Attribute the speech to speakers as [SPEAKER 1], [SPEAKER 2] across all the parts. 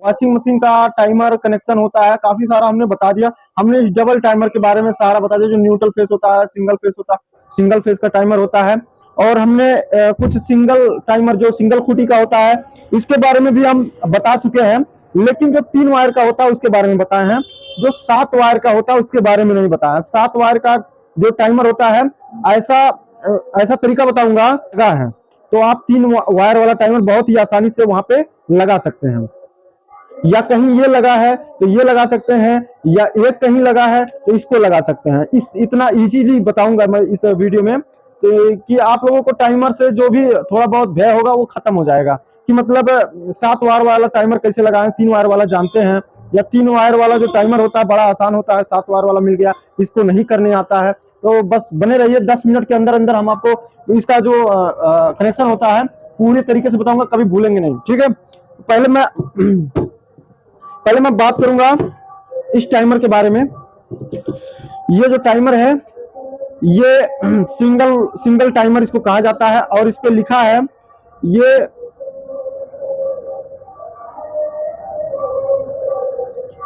[SPEAKER 1] Washing machine का timer connection होता है, काफी सारा हमने बता दिया। हमने इस डबल टाइमर के बारे में सारा बता दिया, जो न्यूट्रल फेस होता है, सिंगल फेस होता है, सिंगल फेस का टाइमर होता है। और हमने कुछ सिंगल टाइमर जो सिंगल खूंटी का होता है, इसके बारे में भी हम बता चुके हैं। लेकिन जो 3 वायर का होता है उसके बारे में बताए हैं। जो 7 वायर का होता है उसके बारे में नहीं बताया। 7 वायर का जो टाइमर होता है, ऐसा ऐसा तरीका बताऊंगा है, तो आप 3 वायर वाला टाइमर बहुत ही आसानी से वहां पे लगा सकते हैं। या कहीं ये लगा है तो ये लगा सकते हैं, या एक कहीं लगा है तो इसको लगा सकते हैं। इस इतना इजीली बताऊंगा मैं इस वीडियो में, तो कि आप लोगों को टाइमर से जो भी थोड़ा बहुत भय होगा वो खत्म हो जाएगा। कि मतलब 7 वायर वाला टाइमर कैसे लगाएं, 3 वायर वाला जानते हैं, या 3 वायर वाला जो टाइमर होता है बड़ा आसान होता है, 7 वायर वाला मिल गया, इसको नहीं करने आता है तो बस बने रहिए। 10 मिनट के अंदर अंदर हम आपको इसका जो कनेक्शन होता है पूरी तरीके से बताऊंगा, कभी भूलेंगे नहीं, ठीक है। पहले मैं बात करूंगा इस टाइमर के बारे में। ये जो टाइमर है, ये सिंगल सिंगल टाइमर इसको कहा जाता है, और इस पे लिखा है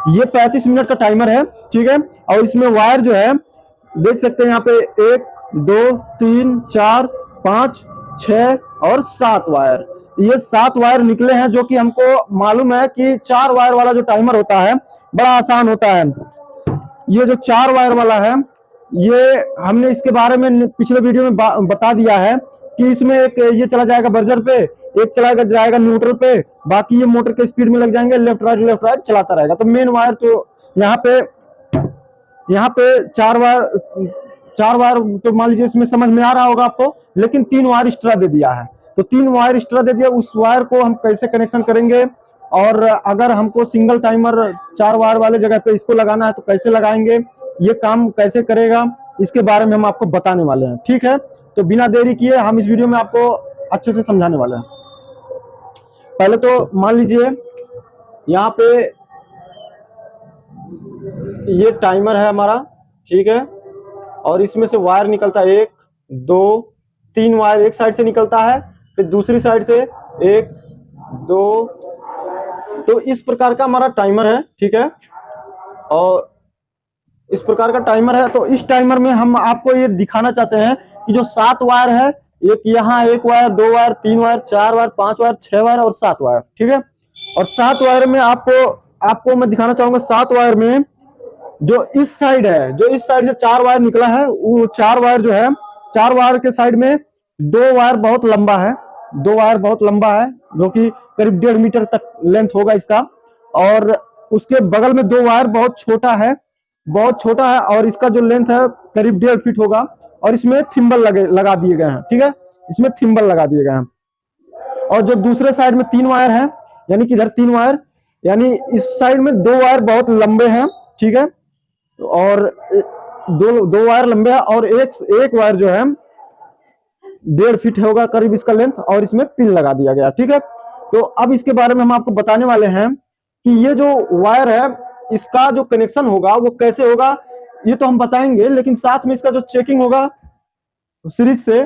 [SPEAKER 1] ये 35 मिनट का टाइमर है, ठीक है। और इसमें वायर जो है देख सकते हैं यहाँ पे 1 2 3 4 5 6 और 7 वायर। ये 7 वायर निकले हैं, जो कि हमको मालूम है कि 4 वायर वाला जो टाइमर होता है बड़ा आसान होता है। ये जो 4 वायर वाला है, ये हमने इसके बारे में पिछले वीडियो में बता दिया है कि इसमें एक ये चला जाएगा बर्जर पे, एक चला जाएगा न्यूट्रल पे, बाकी ये मोटर के स्पीड में लग जाएंगे, लेफ्ट राइट चलाता रहेगा। तो मेन वायर तो यहाँ पे 4 वायर तो मान लीजिए इसमें समझ में आ रहा होगा आपको, लेकिन 3 वायर एक्स्ट्रा दे दिया है। तो 3 वायर एक्स्ट्रा दे दिया, उस वायर को हम कैसे कनेक्शन करेंगे, और अगर हमको सिंगल टाइमर 4 वायर वाले जगह पे इसको लगाना है तो कैसे लगाएंगे, ये काम कैसे करेगा, इसके बारे में हम आपको बताने वाले हैं, ठीक है। तो बिना देरी किए हम इस वीडियो में आपको अच्छे से समझाने वाले हैं। पहले तो मान लीजिए यहाँ पे ये टाइमर है हमारा, ठीक है। और इसमें से वायर निकलता है 1 2 3 वायर एक साइड से निकलता है, फिर दूसरी साइड से 1 2। तो इस प्रकार का हमारा टाइमर है, ठीक है। और इस प्रकार का टाइमर है। तो इस टाइमर में हम आपको ये दिखाना चाहते हैं कि जो 7 वायर है, एक यहाँ 1 wire 2 wire 3 wire 4 wire 5 wire 6 wire और 7 वायर, ठीक है। और 7 वायर में आपको मैं दिखाना चाहूंगा, 7 वायर में जो इस साइड है, जो इस साइड से 4 वायर निकला है, वो 4 वायर जो है, 4 वायर के साइड में 2 वायर बहुत लंबा है, 2 वायर बहुत लंबा है, जो कि करीब 1.5 मीटर तक लेंथ होगा इसका। और उसके बगल में 2 वायर बहुत छोटा है, बहुत छोटा है, और इसका जो लेंथ है करीब 1.5 फीट होगा। और इसमें थिम्बल लगा दिए गए हैं, ठीक है, इसमें थिम्बल लगा दिए गए हैं। और जो दूसरे साइड में 3 वायर है, यानी कि इधर 3 वायर, यानी इस साइड में 2 वायर बहुत लंबे हैं, ठीक है। और दो वायर लंबे हैं, और एक वायर जो है 1.5 फीट होगा करीब इसका लेंथ, और इसमें पिन लगा दिया गया, ठीक है। तो अब इसके बारे में हम आपको बताने वाले हैं कि ये जो वायर है, इसका जो कनेक्शन होगा वो कैसे होगा, ये तो हम बताएंगे, लेकिन साथ में इसका जो चेकिंग होगा सीरीज से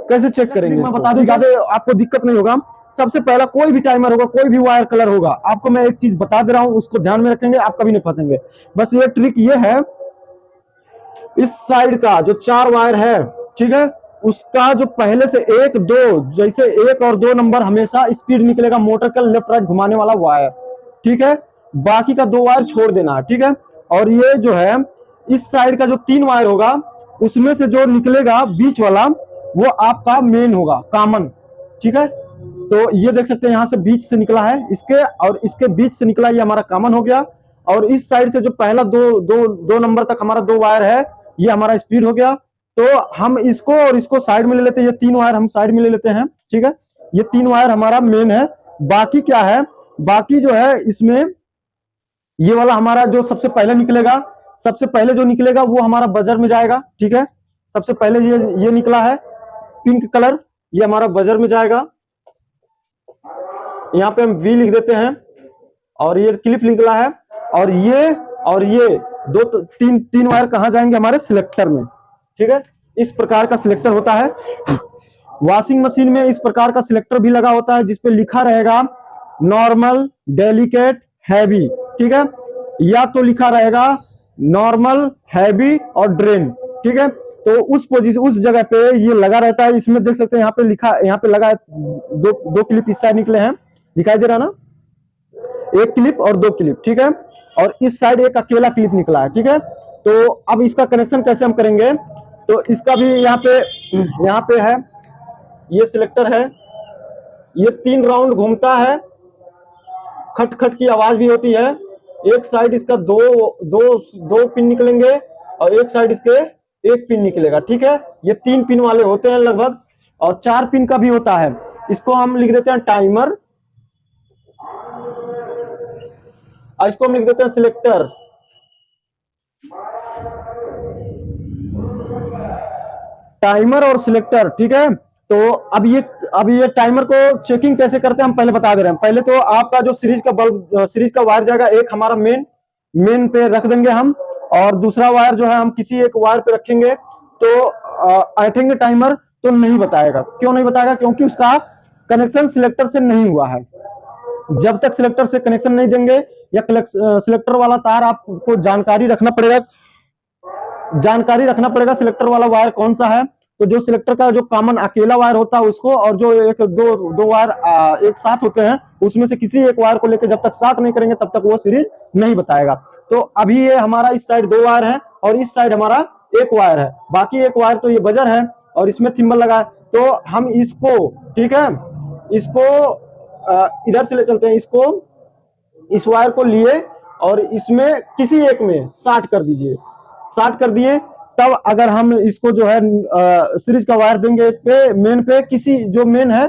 [SPEAKER 1] कैसे चेक करेंगे मैं बता दूं, ज्यादा आपको दिक्कत नहीं होगा। सबसे पहला कोई भी टाइमर होगा, कोई भी वायर कलर होगा, आपको मैं एक चीज बता दे रहा हूं, उसको ध्यान में रखेंगे, आप कभी नहीं फंसेंगे। बस ये ट्रिक ये है, इस साइड का जो 4 वायर है, ठीक है, उसका जो पहले से 1 2, जैसे 1 और 2 नंबर हमेशा स्पीड निकलेगा मोटर का लेफ्ट राइट घुमाने वाला वायर, ठीक है। बाकी का 2 वायर छोड़ देना है, ठीक है। और ये जो है इस साइड का जो 3 वायर होगा, उसमें से जो निकलेगा बीच वाला, वो आपका मेन होगा, कॉमन, ठीक है। तो ये देख सकते हैं यहाँ से बीच से निकला है इसके, और इसके बीच से निकला, ये हमारा कॉमन हो गया। और इस साइड से जो पहला दो नंबर तक हमारा 2 वायर है, ये हमारा स्पीड हो गया। तो हम इसको और इसको साइड में ले लेते हैं, ये 3 वायर हम साइड में ले लेते हैं, ठीक है। ये 3 वायर हमारा मेन है। बाकी क्या है, बाकी जो है इसमें ये वाला हमारा जो सबसे पहले निकलेगा, सबसे पहले जो निकलेगा वो हमारा बजर में जाएगा, ठीक है। सबसे पहले ये निकला है पिंक कलर, ये हमारा बजर में जाएगा। यहाँ पे हम वी लिख देते हैं, और ये क्लिप निकला है। और ये तीन वायर कहां जाएंगे, हमारे सिलेक्टर में, ठीक है। इस प्रकार का सिलेक्टर होता है। वॉशिंग मशीन में इस प्रकार का सिलेक्टर भी लगा होता है, जिसपे लिखा रहेगा नॉर्मल, डेलिकेट, हैवी, ठीक है। या तो लिखा रहेगा नॉर्मल, हैवी और ड्रेन, ठीक है। तो उस पोजीशन, उस जगह पे ये लगा रहता है। इसमें देख सकते हैं यहाँ पे लिखा, यहाँ पे लगा है, दो दो क्लिप इस साइड निकले हैं, दिखाई दे रहा ना, एक क्लिप और दो क्लिप, ठीक है। और इस साइड एक अकेला क्लिप निकला है, ठीक है। तो अब इसका कनेक्शन कैसे हम करेंगे, तो इसका भी यहाँ पे है, ये सिलेक्टर है, ये 3 राउंड घूमता है, खट खट की आवाज भी होती है। एक साइड इसका दो दो दो पिन निकलेंगे और एक साइड इसके एक पिन निकलेगा, ठीक है। ये 3 पिन वाले होते हैं लगभग, और 4 पिन का भी होता है। इसको हम लिख देते हैं टाइमर, और इसको हम लिख देते हैं सिलेक्टर। टाइमर और सिलेक्टर, ठीक है। तो अब ये टाइमर को चेकिंग कैसे करते हैं हम पहले बता दे रहे हैं। पहले तो आपका जो सीरीज का बल्ब, सीरीज का वायर जाएगा, एक हमारा मेन पे रख देंगे हम, और दूसरा वायर जो है हम किसी एक वायर पे रखेंगे। तो ऐठेंगे टाइमर तो नहीं बताएगा। क्यों नहीं बताएगा? क्योंकि उसका कनेक्शन सिलेक्टर से नहीं हुआ है। जब तक सिलेक्टर से कनेक्शन नहीं देंगे, या सिलेक्टर वाला तार आपको जानकारी रखना पड़ेगा सिलेक्टर वाला वायर कौन सा है। तो जो सिलेक्टर का जो कॉमन अकेला वायर होता है उसको, और जो एक दो वायर एक साथ होते हैं, उसमें से किसी एक वायर को लेकर जब तक साथ नहीं करेंगे तब तक वो सीरीज नहीं बताएगा। तो अभी ये हमारा इस साइड 2 वायर है और इस साइड हमारा 1 वायर है। बाकी 1 वायर तो ये बजर है और इसमें थिम्बल लगा है। तो हम इसको, ठीक है, इसको इधर से ले चलते हैं। इसको, इस वायर को लिए और इसमें किसी एक में शार्ट कर दीजिए। शार्ट कर दिए, तब अगर हम इसको जो है सीरीज का वायर देंगे पे, मेन पे, किसी जो मेन है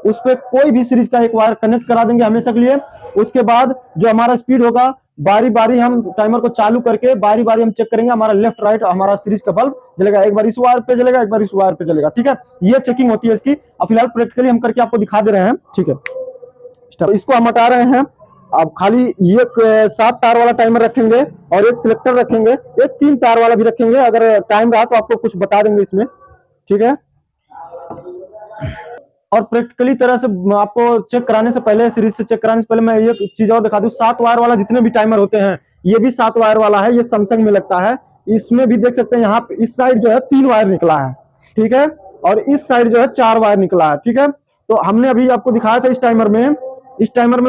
[SPEAKER 1] उस पे कोई भी सीरीज का एक वायर कनेक्ट करा देंगे हमेशा के लिए। उसके बाद जो हमारा स्पीड होगा, बारी बारी हम टाइमर को चालू करके बारी बारी हम चेक करेंगे, हमारा लेफ्ट राइट हमारा सीरीज का बल्ब जलेगा। एक बार इस वायर पे जलेगा, एक बार इस वायर पे जलेगा, ठीक है। ये चेकिंग होती है इसकी। अब फिलहाल प्रैक्टिकली हम करके आपको दिखा दे रहे हैं, ठीक है। तो इसको हम हटा रहे हैं। अब खाली ये 7 तार वाला टाइमर रखेंगे और एक सिलेक्टर रखेंगे, एक 3 तार वाला भी रखेंगे। अगर टाइम रहा तो आपको कुछ बता देंगे इसमें, ठीक है। और प्रैक्टिकली तरह से आपको चेक कराने से पहले, सीरीज से चेक कराने से पहले मैं ये चीज और दिखा दूं। 7 वायर वाला जितने भी टाइमर होते हैं, ये भी 7 वायर वाला है। ये सैमसंग में लगता है। इसमें भी देख सकते हैं, यहाँ पे इस साइड जो है 3 वायर निकला है, ठीक है, और इस साइड जो है 4 वायर निकला है, ठीक है। तो हमने अभी आपको दिखाया था इस टाइमर में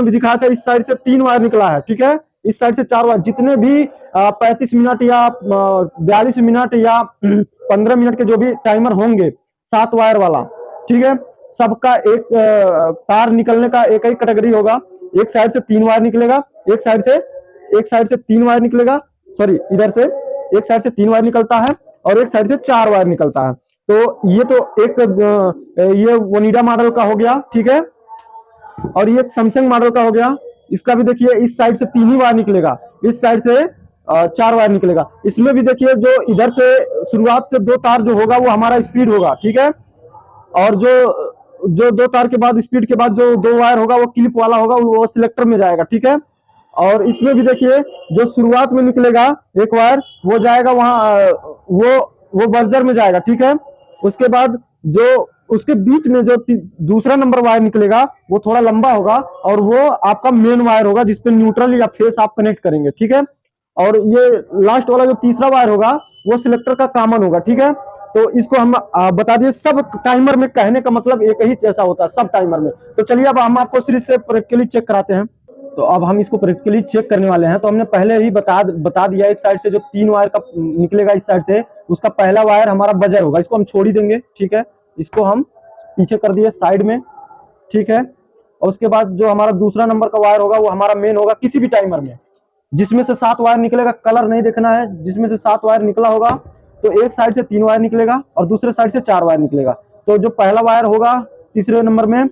[SPEAKER 1] भी दिखाया था, इस साइड से 3 वायर निकला है, ठीक है, इस साइड से 4 वायर। जितने भी 35 मिनट या 42 मिनट या 15 मिनट के जो भी टाइमर होंगे 7 वायर वाला, ठीक है, सबका एक तार निकलने का एक ही कैटेगरी होगा। एक साइड से 3 वायर निकलेगा, एक साइड से 3 वायर निकलेगा, सॉरी, इधर से एक साइड से 3 वायर निकलता है और एक साइड से 4 वायर निकलता है। तो ये तो एक ये वोनिडा मॉडल का हो गया, ठीक है, और ये सैमसंग मॉडल का हो गया। इसका भी देखिए, इस साइड से 3 ही वायर निकलेगा, इस साइड से 4 वायर निकलेगा। इसमें भी देखिए, जो इधर से शुरुआत से 2 तार जो होगा वो हमारा स्पीड होगा, ठीक है, और जो 2 तार के बाद स्पीड के बाद जो 2 वायर होगा वो क्लिप वाला होगा, वो सिलेक्टर में जाएगा, ठीक है। और इसमें भी देखिए, जो शुरुआत में निकलेगा एक वायर वो जाएगा वहां, वो बर्जर में जाएगा, ठीक है। उसके बाद जो उसके बीच में जो दूसरा नंबर वायर निकलेगा वो थोड़ा लंबा होगा और वो आपका मेन वायर होगा, जिसपे न्यूट्रल या फेस आप कनेक्ट करेंगे, ठीक है। और ये लास्ट वाला जो तीसरा वायर होगा वो सिलेक्टर का कॉमन होगा, ठीक है। तो इसको हम बता दिए। सब टाइमर में कहने का मतलब एक ही जैसा होता है, सब टाइमर में। तो चलिए अब हम आपको सीरीज से प्रैक्टिकली चेक कराते हैं। तो अब हम इसको प्रैक्टिकली चेक करने वाले हैं। तो हमने पहले ही बता दिया, एक साइड से जो 3 वायर का निकलेगा इस साइड से, उसका पहला वायर हमारा बजर होगा, इसको हम छोड़ ही देंगे, ठीक है। इसको हम पीछे कर दिए साइड में, ठीक है। और उसके बाद जो हमारा दूसरा नंबर का वायर होगा वो हमारा मेन होगा। किसी भी टाइमर में जिसमें से 7 वायर निकलेगा, कलर नहीं देखना है, जिसमें से 7 वायर निकला होगा तो एक साइड से 3 वायर निकलेगा और दूसरे साइड से 4 वायर निकलेगा। तो जो पहला वायर होगा तीसरे नंबर में,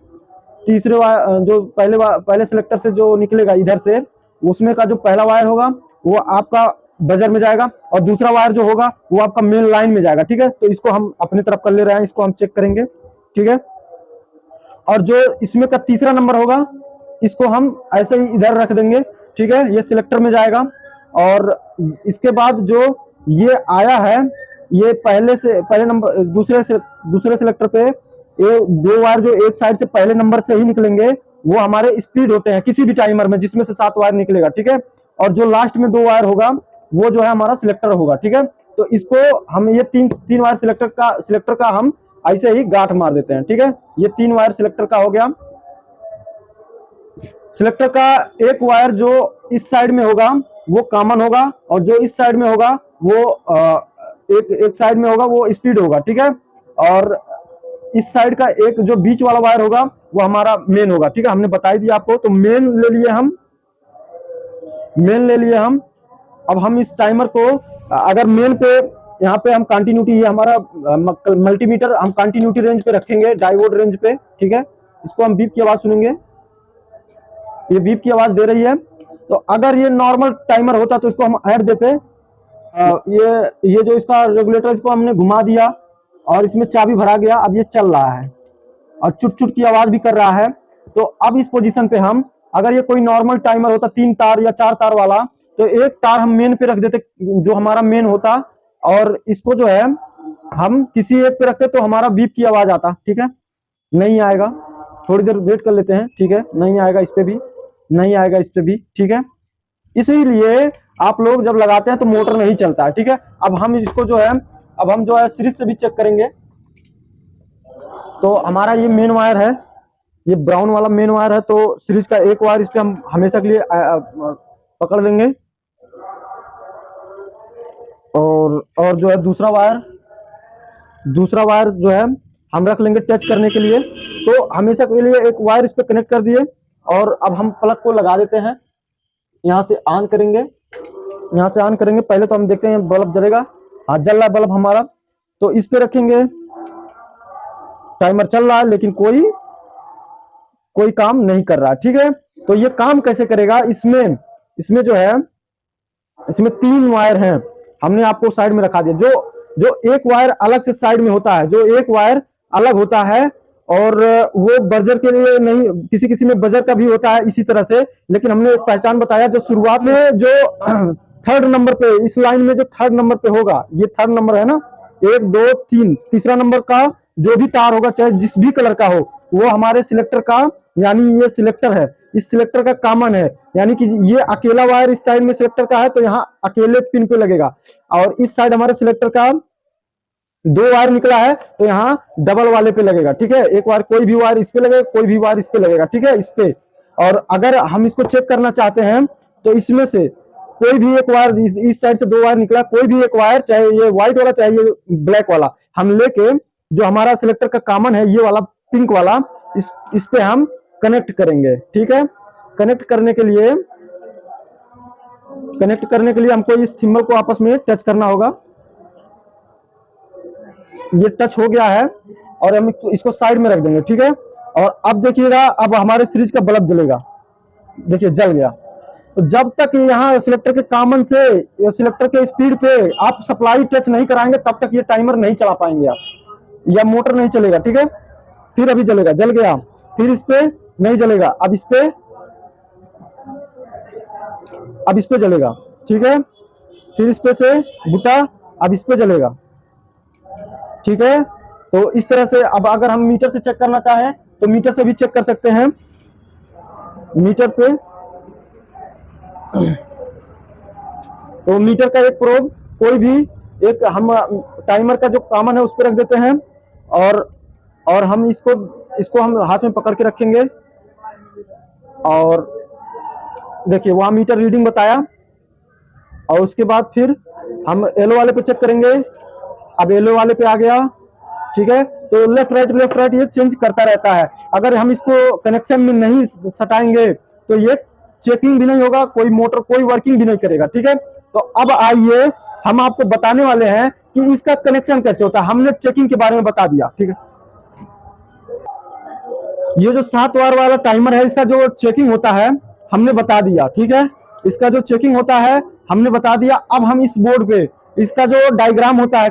[SPEAKER 1] तीसरे वायर जो पहले सिलेक्टर से जो निकलेगा इधर से, उसमें का जो पहला वायर होगा वो आपका बजर में जाएगा और दूसरा वायर जो होगा वो आपका मेन लाइन में जाएगा, ठीक है। तो इसको हम अपनी तरफ कर ले रहे हैं, इसको हम चेक करेंगे, ठीक है। और जो इसमें का तीसरा नंबर होगा इसको हम ऐसे ही इधर रख देंगे, ठीक है, ये सिलेक्टर में जाएगा। और इसके बाद जो ये आया है, ये पहले नंबर दूसरे सिलेक्टर पे ये 2 वायर जो एक साइड से पहले नंबर से ही निकलेंगे वो हमारे स्पीड होते हैं किसी भी टाइमर में, जिसमें से 7 वायर निकलेगा, ठीक है। और जो लास्ट में 2 वायर होगा वो जो है हमारा सिलेक्टर होगा, ठीक है। तो इसको हम ये तीन वायर सिलेक्टर का हम ऐसे ही गांठ मार देते हैं, ठीक है। ये 3 वायर सिलेक्टर का हो गया। सिलेक्टर का एक वायर जो इस साइड में होगा वो कॉमन होगा, और जो इस साइड में होगा वो एक साइड में होगा वो स्पीड होगा, ठीक है। और इस साइड का एक जो बीच वाला वायर होगा वो हमारा मेन होगा, ठीक है। हमने बता ही दिया आपको। तो मेन ले लिए हम। अब हम इस टाइमर को अगर मेन पे यहाँ पे हम कंटिन्यूटी, ये हमारा मल्टीमीटर हम कंटिन्यूटी रेंज पे रखेंगे, डायोड रेंज पे, ठीक है। इसको हम बीप की आवाज सुनेंगे, ये बीप की आवाज दे रही है। तो अगर ये नॉर्मल टाइमर होता तो इसको हम ऐड देते। ये जो इसका रेगुलेटर, इसको हमने घुमा दिया और इसमें चाबी भरा गया। अब ये चल रहा है और चुट चुट की आवाज भी कर रहा है। तो अब इस पोजीशन पे हम, अगर ये कोई नॉर्मल टाइमर होता 3 तार या 4 तार वाला, तो एक तार हम मेन पे रख देते जो हमारा मेन होता, और इसको जो है हम किसी एक पे रखते तो हमारा बीप की आवाज आता, ठीक है। नहीं आएगा, थोड़ी देर वेट कर लेते हैं, ठीक है। नहीं आएगा, इस पे भी नहीं आएगा, इस पे भी, ठीक है। इसीलिए आप लोग जब लगाते हैं तो मोटर नहीं चलता है, ठीक है। अब हम इसको जो है, अब हम जो है सीरीज से भी चेक करेंगे। तो हमारा ये मेन वायर है, ये ब्राउन वाला मेन वायर है। तो सीरीज का एक वायर इस पे हम हमेशा के लिए पकड़ लेंगे, और जो है दूसरा वायर जो है हम रख लेंगे टच करने के लिए। तो हमेशा के लिए एक वायर इस पे कनेक्ट कर दिए, और अब हम प्लग को लगा देते हैं। यहाँ से ऑन करेंगे, पहले तो हम देखते हैं बल्ब जलेगा। हाँ, जल रहा है बल्ब हमारा। तो इस पे रखेंगे, टाइमर चल रहा है लेकिन कोई काम नहीं कर रहा, ठीक है। तो ये काम कैसे करेगा, इसमें जो है, इसमें 3 वायर हैं, हमने आपको साइड में रखा दिया। जो एक वायर अलग से साइड में होता है, जो एक वायर अलग होता है, और वो बजर के लिए नहीं, किसी में बजर का भी होता है इसी तरह से। लेकिन हमने एक पहचान बताया, जो शुरुआत में जो 3rd नंबर पे, इस लाइन में जो 3rd नंबर पे होगा, ये 3rd नंबर है ना, 1 2 3, तीसरा नंबर का जो भी तार होगा, चाहे जिस भी कलर का हो, वो हमारे सिलेक्टर का, यानी ये सिलेक्टर है, इस सिलेक्टर का कॉमन है। यानी कि ये अकेला वायर इस साइड में सिलेक्टर का है तो यहाँ अकेले पिन पे लगेगा, और इस साइड हमारे सिलेक्टर का 2 वायर निकला है तो यहाँ डबल वाले पे लगेगा, ठीक है। एक वायर, कोई भी वायर इस पे लगेगा, कोई भी वायर इस पे लगेगा, ठीक है, इस पे। और अगर हम इसको चेक करना चाहते हैं तो इसमें से कोई भी एक वायर, इस साइड से 2 वायर निकला, कोई भी एक वायर, चाहे ये व्हाइट वाला चाहे ये ब्लैक वाला, हम लेके जो हमारा सिलेक्टर का कॉमन है, ये वाला पिंक वाला, इस पे हम कनेक्ट करेंगे, ठीक है। कनेक्ट करने के लिए हमको इस थिम्बल को आपस में टच करना होगा। ये टच हो गया है, और हम इसको साइड में रख देंगे, ठीक है। और अब देखिएगा, अब हमारे सीरीज का बल्ब जलेगा, देखिए जल गया। तो जब तक यहाँ सिलेक्टर के कॉमन से सिलेक्टर के स्पीड पे आप सप्लाई टच नहीं कराएंगे, तब तक ये टाइमर नहीं चला पाएंगे आप, या मोटर नहीं चलेगा, ठीक है। फिर अभी जलेगा, जल गया, फिर इस पे नहीं जलेगा, अब इस पे जलेगा, ठीक है। फिर इस पे से बूटा, अब इस पे जलेगा, ठीक है। तो इस तरह से, अब अगर हम मीटर से चेक करना चाहें तो मीटर से भी चेक कर सकते हैं। मीटर से, तो मीटर का एक प्रोब, कोई भी एक, हम टाइमर का जो कॉमन है उस पर रख देते हैं, और हम इसको हम हाथ में पकड़ के रखेंगे, और देखिए वहां मीटर रीडिंग बताया। और उसके बाद फिर हम येलो वाले पे चेक करेंगे, अब येलो वाले पे आ गया, ठीक है। तो लेफ्ट राइट ये चेंज करता रहता है। अगर हम इसको कनेक्शन में नहीं सटाएंगे तो ये चेकिंग भी नहीं होगा, कोई मोटर कोई वर्किंग भी नहीं करेगा, ठीक है। तो अब आइए हम आपको बताने वाले हैं कि इसका कनेक्शन कैसे होता है। हमने चेकिंग के बारे में बता दिया, ठीक है। ये जो 7 वायर वाला टाइमर है, इसका जो चेकिंग होता है हमने बता दिया, ठीक है। इसका जो चेकिंग होता है हमने बता दिया। अब हम इस बोर्ड पे इसका जो डायग्राम होता है